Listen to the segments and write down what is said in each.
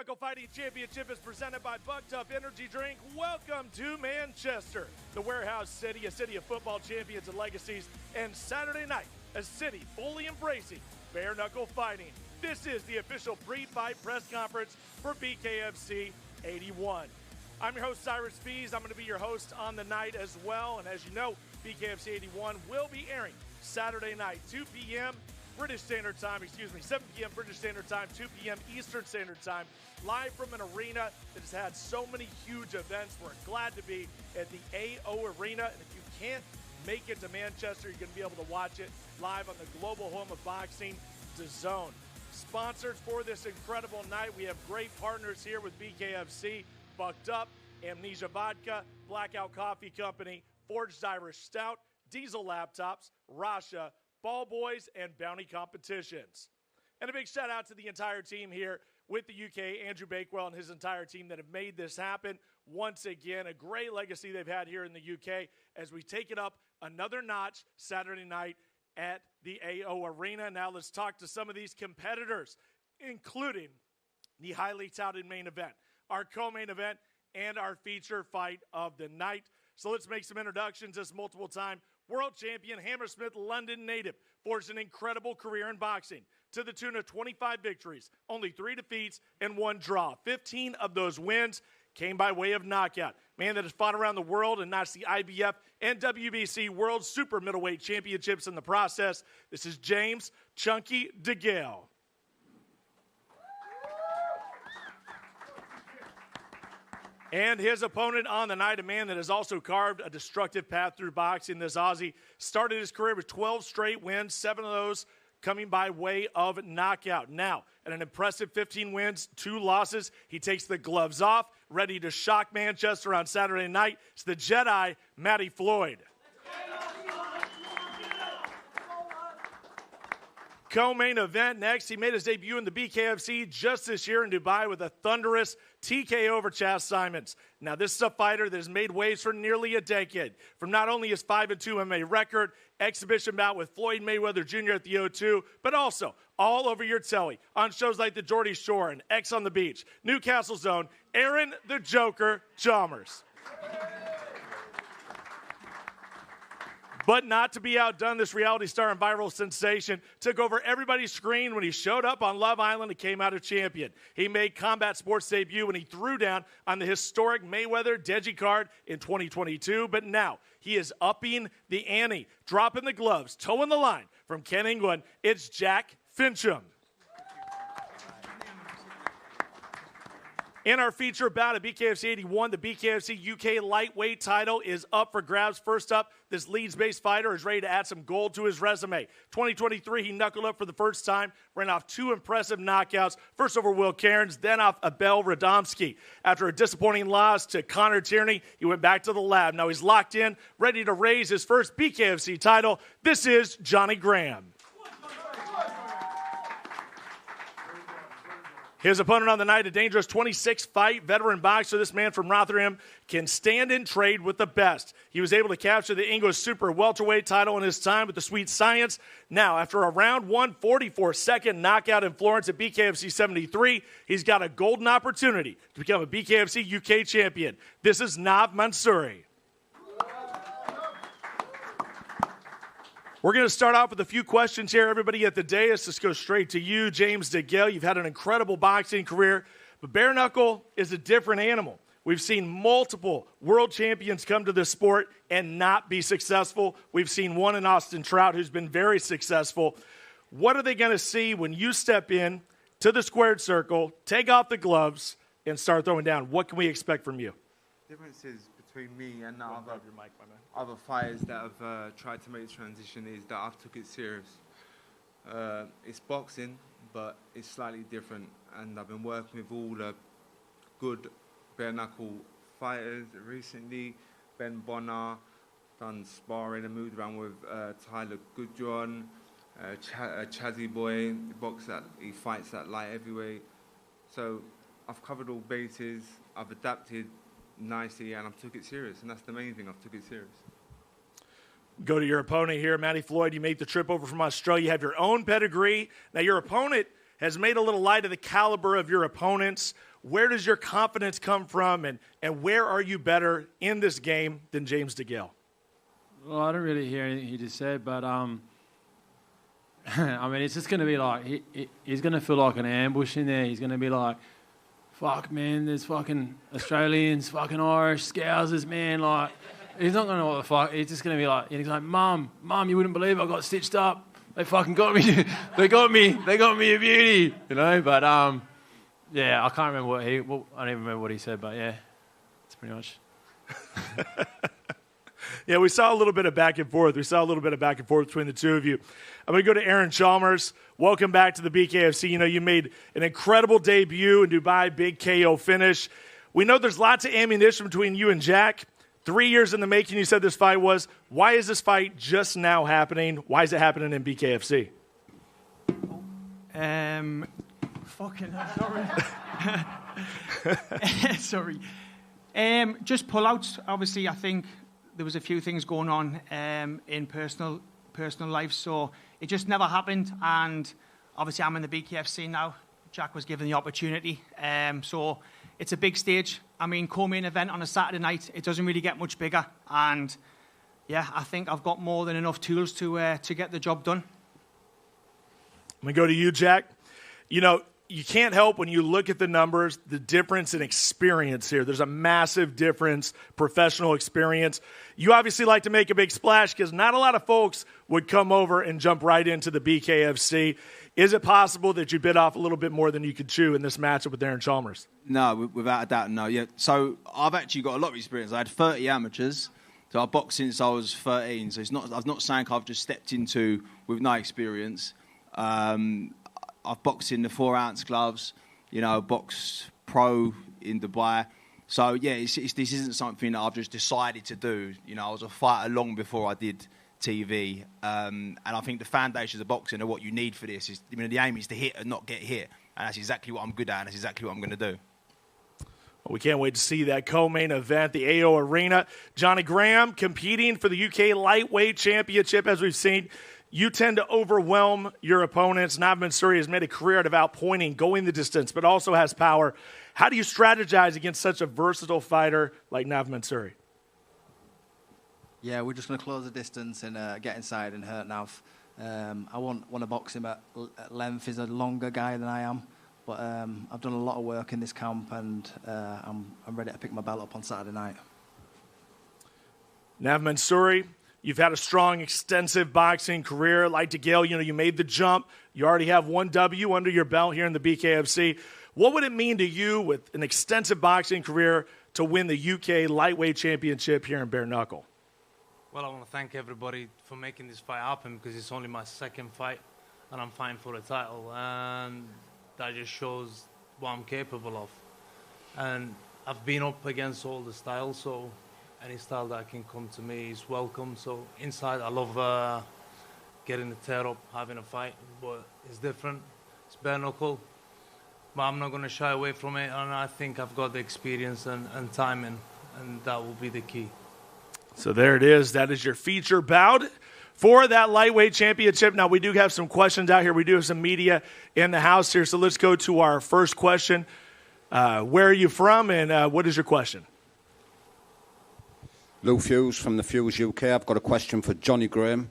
Knuckle Fighting Championship is presented by Bucked Up Energy Drink. Welcome to Manchester, the warehouse city, a city of football champions and legacies, and Saturday night, a city fully embracing bare knuckle fighting. This is the official pre-fight press conference for BKFC 81. I'm your host, Cyrus Fees. I'm going to be your host on the night as well, and as you know, BKFC 81 will be airing Saturday night, 2 p.m. British Standard Time, 7 p.m. British Standard Time, 2 p.m. Eastern Standard Time, live from an arena that has had so many huge events. We're glad to be at the AO Arena, and if you can't make it to Manchester, you're going to be able to watch it live on the global home of boxing, DAZN. Sponsors for this incredible night, we have great partners here with BKFC, Bucked Up, Amnesia Vodka, Blackout Coffee Company, Forged Irish Stout, Diesel Laptops, Rasha, Ball Boys, and Bounty Competitions. And a big shout out to the entire team here with the UK, Andrew Bakewell and his entire team that have made this happen. Once again, a great legacy they've had here in the UK as we take it up another notch Saturday night at the AO Arena. Now let's talk to some of these competitors, including the highly touted main event, our co-main event, and our feature fight of the night. So let's make some introductions. This multiple-time world champion, Hammersmith London native, forged an incredible career in boxing to the tune of 25 victories, only 3 defeats, and 1 draw. 15 of those wins came by way of knockout. Man that has fought around the world and notched the IBF and WBC World Super Middleweight Championships in the process. This is James Chunky Degale. And his opponent on the night, a man that has also carved a destructive path through boxing. This Aussie started his career with 12 straight wins, 7 of those coming by way of knockout. Now, at an impressive 15 wins, 2 losses, he takes the gloves off, ready to shock Manchester on Saturday night. It's the Jedi, Matty Floyd. Co-main event next. He made his debut in the BKFC just this year in Dubai with a thunderous TKO over Chas Simons. Now, this is a fighter that has made waves for nearly a decade. From not only his 5-2 MMA record, exhibition bout with Floyd Mayweather Jr. at the O2, but also all over your telly on shows like The Geordie Shore and X on the Beach, Newcastle Zone, Aaron the Joker Chalmers. But not to be outdone, this reality star and viral sensation took over everybody's screen when he showed up on Love Island and came out a champion. He made combat sports debut when he threw down on the historic Mayweather-Deji card in 2022. But now he is upping the ante, dropping the gloves, toeing the line from Ken England. It's Jack Fincham. In our feature bout at BKFC 81, the BKFC UK lightweight title is up for grabs. First up, this Leeds-based fighter is ready to add some gold to his resume. 2023, he knuckled up for the first time, ran off 2 impressive knockouts, first over Will Cairns, then off Abel Radomski. After a disappointing loss to Connor Tierney, he went back to the lab. Now he's locked in, ready to raise his first BKFC title. This is Johnny Graham. His opponent on the night, a dangerous 26-fight veteran boxer. This man from Rotherham can stand and trade with the best. He was able to capture the English Super Welterweight title in his time with the Sweet Science. Now, after a round 1 44-second knockout in Florence at BKFC 73, he's got a golden opportunity to become a BKFC UK champion. This is Nav Mansouri. We're going to start off with a few questions here, everybody at the dais. Let's go straight to you, James Degale. You've had an incredible boxing career, but bare knuckle is a different animal. We've seen multiple world champions come to this sport and not be successful. We've seen one in Austin Trout who's been very successful. What are they going to see when you step in to the squared circle, take off the gloves, and start throwing down? What can we expect from you? Differences between me and other fighters that have tried to make the transition is that I've took it serious. It's boxing, but it's slightly different, and I've been working with all the good bare knuckle fighters recently. Ben Bonner, done sparring and moved around with Tyler Goodjohn, Chazzy Boy, he fights at light heavyweight. So I've covered all bases, I've adapted nicely, and I've took it serious, and that's the main thing. I've took it serious. Go to your opponent here, Matty Floyd. You made the trip over from Australia. You have your own pedigree. Now, your opponent has made a little light of the caliber of your opponents. Where does your confidence come from, and where are you better in this game than James Degale? Well, I don't really hear anything he just said, but I mean, it's just going to be like, he's going to feel like an ambush in there. He's going to be like, fuck, man, there's fucking Australians, fucking Irish, Scousers, man. Like, he's not going to know what the fuck. He's just going to be like, he's like, Mum, you wouldn't believe I got stitched up. They fucking got me. They got me a beauty, you know. But yeah, I can't remember I don't even remember what he said. But yeah, that's pretty much. Yeah, we saw a little bit of back and forth. Between the two of you. I'm going to go to Aaron Chalmers. Welcome back to the BKFC. You know, you made an incredible debut in Dubai, big KO finish. We know there's lots of ammunition between you and Jack. 3 years in the making, you said this fight was. Why is this fight just now happening? Why is it happening in BKFC? Sorry. Just pullouts. Obviously, I think there was a few things going on in personal life, so it just never happened. And obviously, I'm in the BKFC now. Jack was given the opportunity, so it's a big stage. I mean, co-main event on a Saturday night, it doesn't really get much bigger. And yeah, I think I've got more than enough tools to get the job done. I'm going to go to you, Jack. You know, you can't help when you look at the numbers, the difference in experience here. There's a massive difference, professional experience. You obviously like to make a big splash because not a lot of folks would come over and jump right into the BKFC. Is it possible that you bit off a little bit more than you could chew in this matchup with Aaron Chalmers? No, without a doubt, no. Yeah. So I've actually got a lot of experience. I had 30 amateurs. So I've boxed since I was 13. So I'm not saying I've just stepped into with no experience. I've boxed in the 4-ounce gloves, you know, boxed pro in Dubai. So, yeah, this isn't something that I've just decided to do. You know, I was a fighter long before I did TV. And I think the foundations of boxing are what you need for this. The aim is to hit and not get hit. And that's exactly what I'm good at, and that's exactly what I'm going to do. Well, we can't wait to see that co-main event, the AO Arena. Johnny Graham competing for the UK Lightweight Championship, as we've seen. You tend to overwhelm your opponents. Navman Suri has made a career out of outpointing, going the distance, but also has power. How do you strategize against such a versatile fighter like Navman Suri? Yeah, we're just going to close the distance and get inside and hurt Nav. I want to box him at length. He's a longer guy than I am, but I've done a lot of work in this camp, and I'm ready to pick my belt up on Saturday night. Navman Suri, you've had a strong, extensive boxing career. Like Degale, you know, you made the jump. You already have one W under your belt here in the BKFC. What would it mean to you with an extensive boxing career to win the UK Lightweight Championship here in Bare Knuckle? Well, I want to thank everybody for making this fight happen because it's only my second fight and I'm fighting for the title. And that just shows what I'm capable of. And I've been up against all the styles, so any style that can come to me is welcome. So inside, I love getting the tear up, having a fight, but it's different. It's bare knuckle, but I'm not going to shy away from it. And I think I've got the experience and timing, and that will be the key. So there it is. That is your feature bout for that lightweight championship. Now, we do have some questions out here. We do have some media in the house here. So let's go to our first question. Where are you from, and what is your question? Lou Fuse from the Fuse UK. I've got a question for Johnny Graham.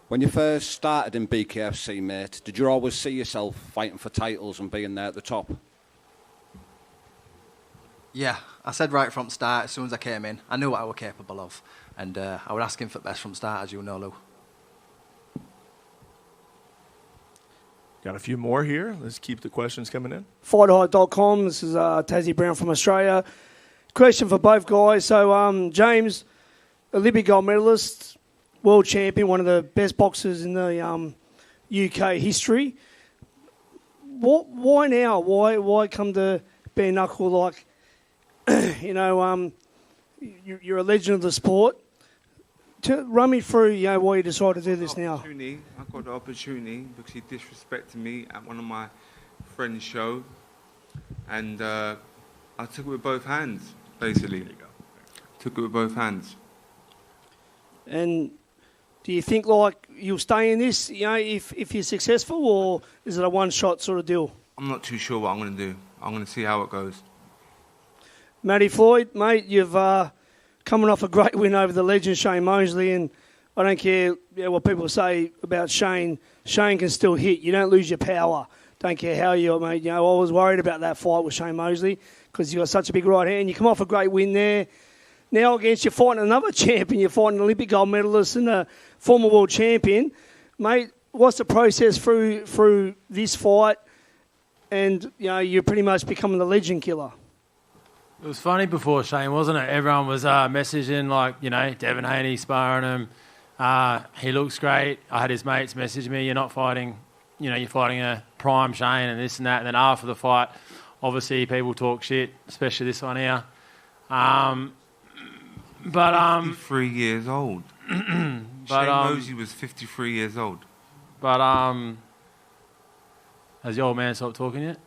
When you first started in BKFC, mate, did you always see yourself fighting for titles and being there at the top? Yeah, I said right from the start, as soon as I came in, I knew what I was capable of. And I was asking for the best from the start, as you know, Lou. Got a few more here. Let's keep the questions coming in. FightHight.com. This is Tassie Brown from Australia. Question for both guys. So, James, Olympic gold medalist, world champion, one of the best boxers in the UK history. Why now? Why come to bare knuckle? Like, you're a legend of the sport. Run me through, why you decided to do this now. I got the opportunity because he disrespected me at one of my friend's show, and I took it with both hands, basically. There you go. Took it with both hands. And do you think, like, you'll stay in this, if you're successful, or is it a one-shot sort of deal? I'm not too sure what I'm going to do. I'm going to see how it goes. Matty Floyd, mate, you've coming off a great win over the legend Shane Mosley, and I don't care what people say about Shane. Shane can still hit. You don't lose your power. Don't care how you're, mate. You know, I was worried about that fight with Shane Mosley because you got such a big right hand. You come off a great win there. Now against you're fighting another champion. You're fighting an Olympic gold medalist and a former world champion, mate. What's the process through this fight? And you know, you're pretty much becoming the legend killer. It was funny before Shane, wasn't it? Everyone was messaging, like, you know, Devin Haney sparring him. He looks great. I had his mates message me, you're not fighting, you know, you're fighting a prime Shane and this and that. And then after the fight, obviously people talk shit, especially this one here. But 53 years old. Shane Mosley was 53 years old. But has the old man stopped talking yet?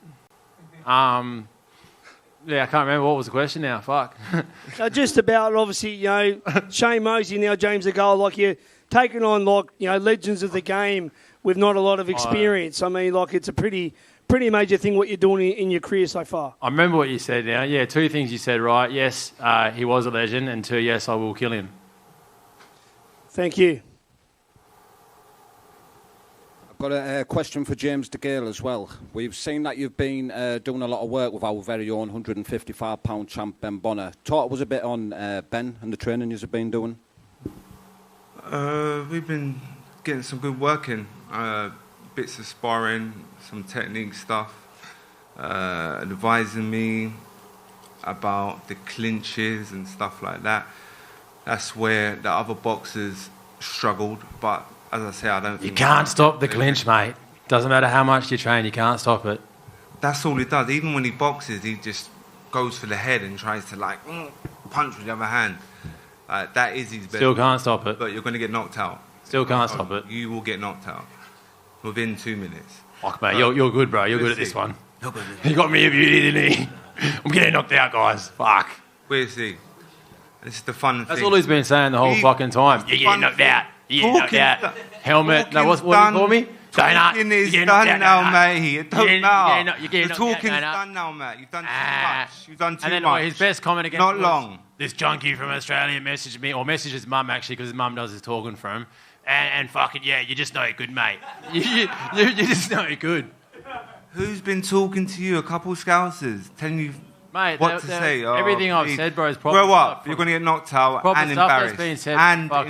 Yeah, I can't remember what was the question now. Fuck. Just about, obviously, you know, Shane Mosley, now James Degale, like you're taking on, like, you know, legends of the game with not a lot of experience. I mean, like, it's a pretty major thing what you're doing in your career so far. I remember what you said now. Yeah, 2 things you said right. Yes, he was a legend, and 2, yes, I will kill him. Thank you. Got a question for James Degale as well. We've seen that you've been doing a lot of work with our very own 155-pound champ Ben Bonner. Talk us a bit on Ben and the training you've been doing. We've been getting some good work in. Bits of sparring, some technique stuff, advising me about the clinches and stuff like that. That's where the other boxers struggled, but as I say, I don't think... You can't stop the clinch, mate. Doesn't matter how much you train, you can't stop it. That's all he does. Even when he boxes, he just goes for the head and tries to, like, punch with the other hand. That is his best. Still can't stop it. But you're going to get knocked out. Still can't stop it. You will get knocked out within 2 minutes. Fuck, mate, you're good, bro. You're good at this one. He got me a beauty, didn't he? I'm getting knocked out, guys. Fuck. We'll see. This is the fun thing. That's all he's been saying the whole fucking time. You're getting knocked out. You're getting knocked out. Helmet. No, what do you call me? Talking is done now, mate. It don't matter. The talking's done now, mate. You've done too much. You've done too much. And then his best comment against not long. This junkie from Australia messaged me, or messaged his mum actually, because his mum does his talking for him. And fucking, yeah, you're just no good, mate. You're just no good. Who's been talking to you? A couple of scousers telling you what to say? Everything I've said, bro, is proper grow up. Stuff. You're going to get knocked out and embarrassed. That's been said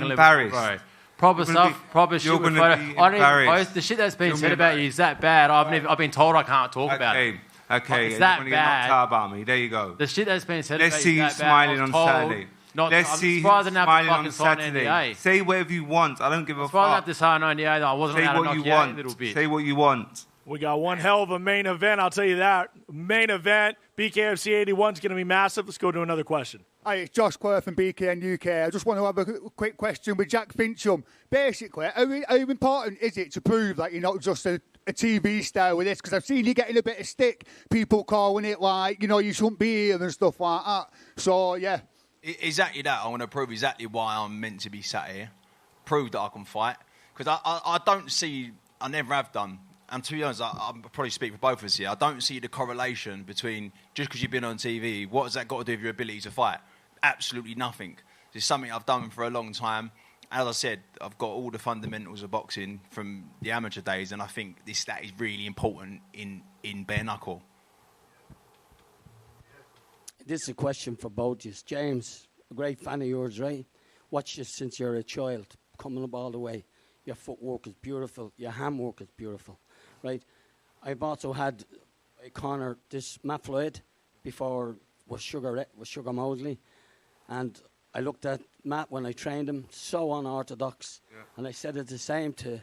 embarrassed. Proper stuff, proper shit. You're going to be embarrassed. The shit that's been said about you is that bad. I've been told I can't talk about it. Okay, it's that you're going to get bad. knocked out about me. There you go. The shit that's been said Let's about see you you is that smiling bad. on Saturday. Let's see you smiling on Saturday. Say whatever you want. I don't give a fuck. I have to sign an NDA, I wasn't allowed to knock you out a little bit. Say what you want. We got one hell of a main event, I'll tell you that. Main event, BKFC 81 is going to be massive. Let's go to another question. Hi, it's Josh Quirk from BKN UK. I just want to have a quick question with Jack Fincham. Basically, how important is it to prove that you're not just a TV star with this? Because I've seen you getting a bit of stick, people calling it like, you know, you shouldn't be here and stuff like that. So, yeah. Exactly that. I want to prove exactly why I'm meant to be sat here. Prove that I can fight. Because I don't see, I never have done. And to be honest, I'll probably speak for both of us here. I don't see the correlation between just because you've been on TV, what has that got to do with your ability to fight? Absolutely nothing. It's something I've done for a long time. As I said, I've got all the fundamentals of boxing from the amateur days, and I think that is really important in bare knuckle. This is a question for both of you. James, a great fan of yours, right? Watched you since you're a child, coming up all the way. Your footwork is beautiful. Your handwork is beautiful, right? I've also had a corner, this Matt Floyd, before was Sugar Mosley. And I looked at Matt when I trained him, so unorthodox. Yeah. And I said the same to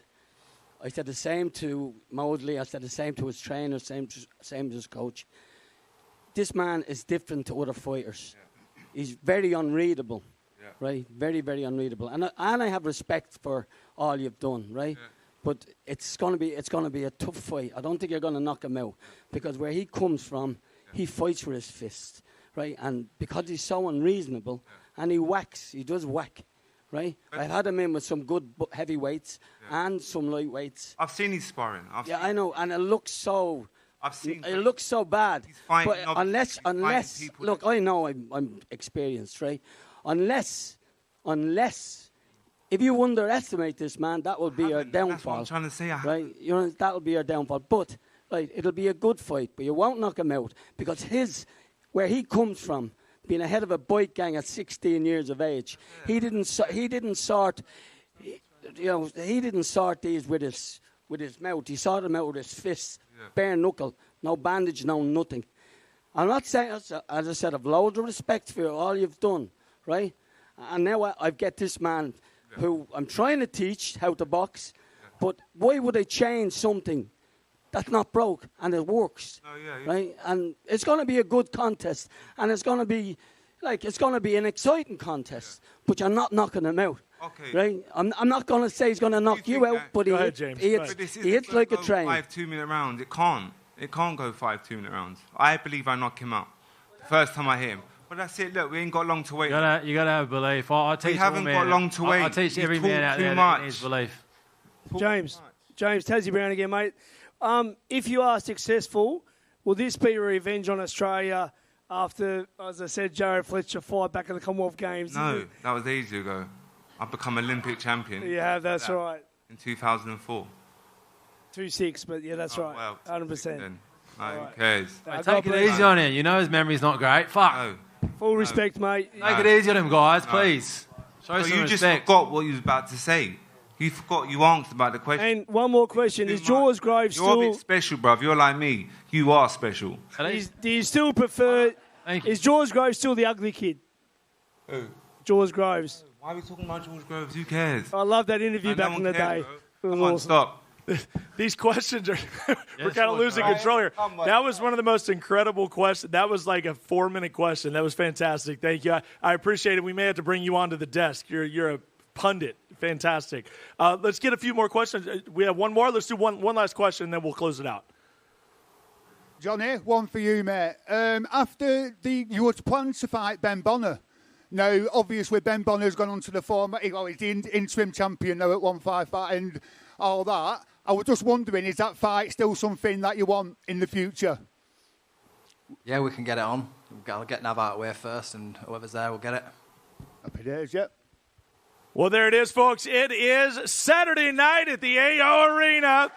Mosley. I said the same to his trainer, same to his coach. This man is different to other fighters. Yeah. He's very unreadable, right? Very, very unreadable. And I have respect for all you've done, right? Yeah. But it's gonna be a tough fight. I don't think you're gonna knock him out because where he comes from, he fights with his fists, right? And because he's so unreasonable, and he does whack, right? I've had him in with some good heavyweights and some lightweights. I've seen his sparring. I know, and it looks so I've seen. It looks so bad. But unless, look, I know I'm experienced, right? Unless, if you underestimate this man, that will be our downfall. That's what I'm trying to say. Right? You know, that will be our downfall. But right, it'll be a good fight, but you won't knock him out because where he comes from, being ahead of a bike gang at 16 years of age, he didn't sort these with his mouth. He sorted them out with his fists, bare knuckle, no bandage, no nothing. I'm not saying, as I said, I've loads of respect for all you've done, right? And now I get this man who I'm trying to teach how to box, but why would I change something that's not broke and it works, right? And it's going to be a good contest, and it's going to be an exciting contest, but you're not knocking him out. Okay. Right? I'm not going to say he's going to knock you out, but he hits like a train. 5 2-minute rounds. It can't go 5 2-minute rounds. I believe I knock him out the first time I hit him. But that's it. Look, we ain't got long to wait. You gotta have belief. I teach we haven't got long to wait. I teach every man out there that needs belief. James, Tassie Brown again, mate. If you are successful, will this be a revenge on Australia after, as I said, Jared Fletcher fight back in the Commonwealth Games? No, that was ages ago. I've become Olympic champion. Yeah, that's right. In 2004. 2-6, but yeah, that's right. Well, 100%. Who cares? Take it easy on him. You know his memory's not great. Fuck. No. Full respect, mate. Take it easy on him, guys, please. Show some you respect. just forgot what you was about to say. You forgot you answered about the question. And one more question. Is George Groves still... You're a bit special, bruv. You're like me. You are special. Do you still prefer... Is George Groves still the ugly kid? Who? George Groves. Why are we talking about George Groves? Who cares? I love that interview back in the day. Come on, stop. These questions are... we're kind of losing control here. That was one of the most incredible questions. That was like a 4-minute question. That was fantastic. Thank you. I appreciate it. We may have to bring you onto the desk. You're a pundit. Fantastic. Let's get a few more questions. We have one more. Let's do one last question, and then we'll close it out. Johnny, one for you, mate. After you were planning to fight Ben Bonner. Now, obviously, Ben Bonner's gone on to the former... he's the interim champion now at 155 and all that. I was just wondering, is that fight still something that you want in the future? Yeah, we can get it on. I'll get Nav out of the way first, and whoever's there will get it. Happy days, yep. Well, there it is, folks. It is Saturday night at the AO Arena.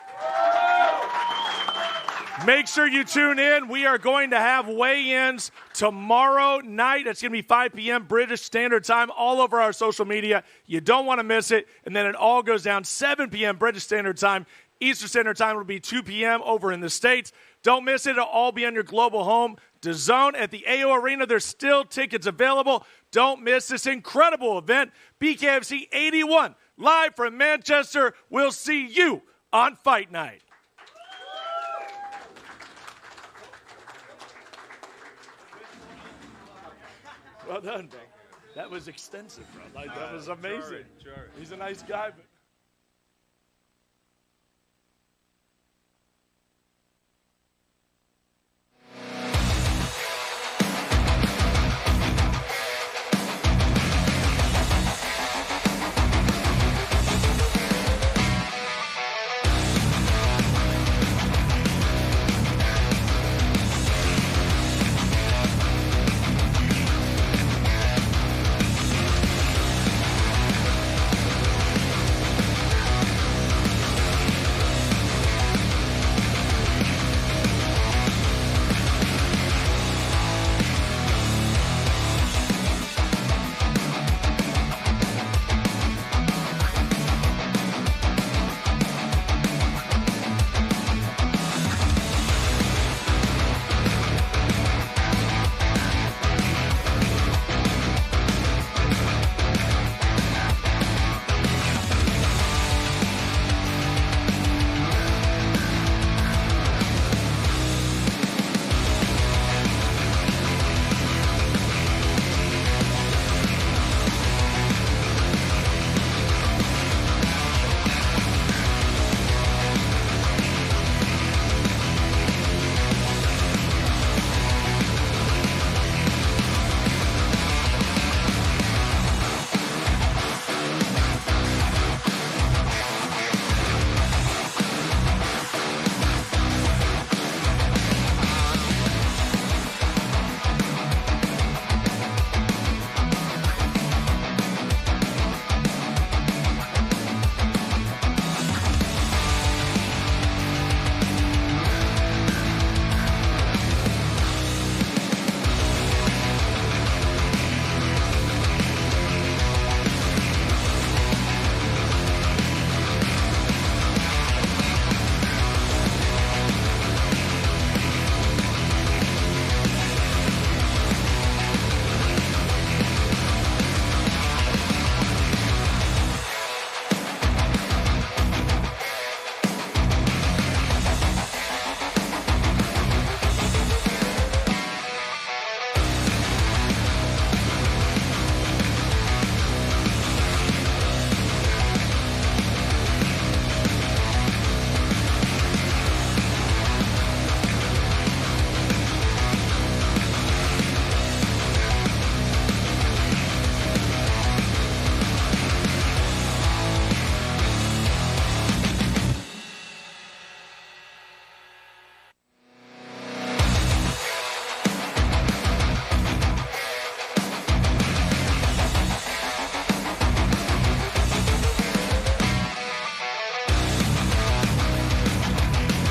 Make sure you tune in. We are going to have weigh-ins tomorrow night. It's going to be 5 p.m. British Standard Time all over our social media. You don't want to miss it. And then it all goes down 7 p.m. British Standard Time. Eastern Standard Time will be 2 p.m. over in the States. Don't miss it. It'll all be on your global home, DAZN, at the AO Arena. There's still tickets available. Don't miss this incredible event. BKFC 81, live from Manchester. We'll see you on Fight Night. Well done. That was extensive, bro. That was amazing. He's a nice guy, but...